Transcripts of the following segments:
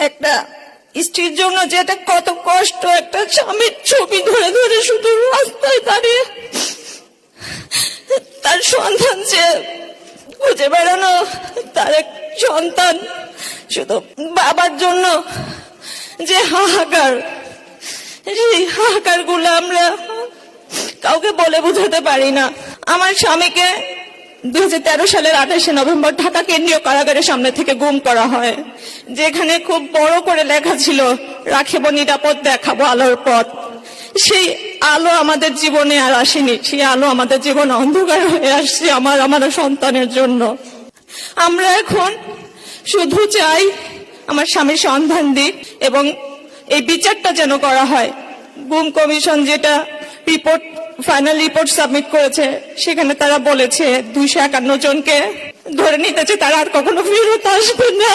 একটা স্ত্রীর জন্য যে এটা কত কষ্ট, একটা স্বামীর ছবি ধরে ধরে শুধু রাস্তায় দাঁড়িয়ে তার সন্তান যে খুঁজে বেড়ানো, তার এক সন্তান শুধু বাবার জন্য যে হাহাকার, সেই হাহাকার গুলো আমরা কাউকে বলে বোঝাতে পারি না। আমার স্বামীকে 2013 সালের 28শে নভেম্বর ঢাকা কেন্দ্রীয় কারাগারের সামনে থেকে গুম করা হয়, যেখানে খুব বড় করে লেখা ছিল, রাখিব নিরাপদ, দেখাবো আলোর পথ। সেই আলো আমাদের জীবনে আর আসেনি, সেই আলো আমাদের জীবনে অন্ধকার হয়ে আসছে আমার সন্তানের জন্য। আমরা এখন শুধু চাই আমার স্বামীর সন্ধান দিক এবং এই বিচারটা যেন করা হয়। গুম কমিশন যেটা রিপোর্ট, ফাইনাল রিপোর্ট সাবমিট করেছে, সেখানে তারা বলেছে 251 জনকে ধরে নিতেছে, তারা আর কখনো ফেরত আসবে না।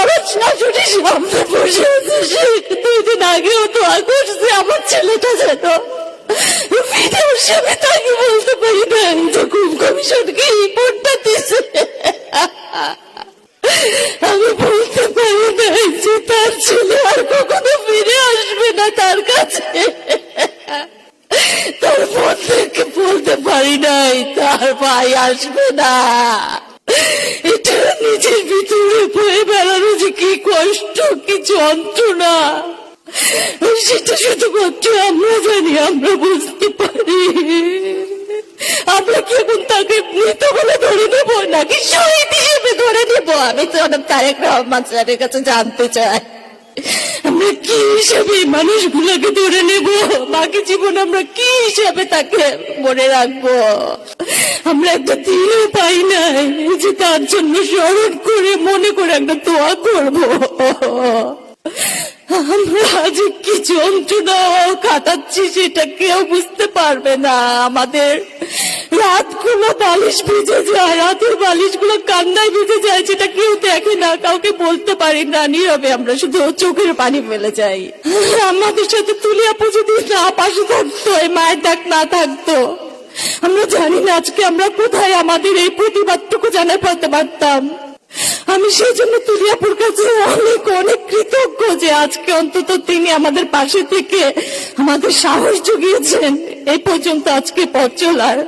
আমার শাশুড়ি সামনে বসে আছে, সে 2 দিন আগেও দোয়া করছে আমার ছেলেটা যেন ফিরে আসে। আমি তাকে বলতে পারি না যে গুম কমিশনকে রিপোর্টটা দিছে, আমি বলতে পারি না যে তার ছেলে আর কখনো ফিরে আসবে না তার কাছে। তার বোনদেরকে বলতে পারি নাই তার ভাই আসবে না। এটা নিজের ভিতরে বয়ে বেড়ানো যে কি কষ্ট, কি যন্ত্রণা, সেটা শুধুমাত্র আমরা জানি, আমরা বুঝতে পারি। আমরা কি এখন তাকে মৃত বলে ধরে নেব নাকি শহীদ হিসেবে ধরে নেব? আমি তো অনেক তারেক রহমান স্যারের কাছে জানতে চাই, আমরা কি হিসাবে মানুষগুলোকে ধরে নেব? বাকি জীবন আমরা কি হিসাবে তাকে মনে রাখবো? আমরা একটা দিনও পাই নাই যে তার জন্য স্মরণ করে মনে করে একটা দোয়া করবো। আমরা আজ কি যন্ত্রণা কাটাচ্ছি সেটা কেউ বুঝতে পারবে না। আমাদের রাতগুলো বালিশ ভিজে যায়, রাতের বালিশগুলো কান্নায় ভিজে যায়, যেটা কেউ দেখে না, কাউকে বলতে পারি না, নীরবে আমরা শুধু চোখের পানি ফেলে যাই। আমাদের সাথে তুলি আপু যদি না পাশে থাকতো, এই মায়ের ডাক না থাকতো, আমরা জানি না আজকে আমরা কোথায় আমাদের এই প্রতিবাদটুকু জানাতে পারতাম। আমি সেই জন্য তুলিয়াপুর কাছে অনেক অনেক কৃতজ্ঞ যে আজকে অন্তত তিনি আমাদের পাশে থেকে আমাদের সাহস জুগিয়েছেন এই পর্যন্ত আজকে পথ চলার।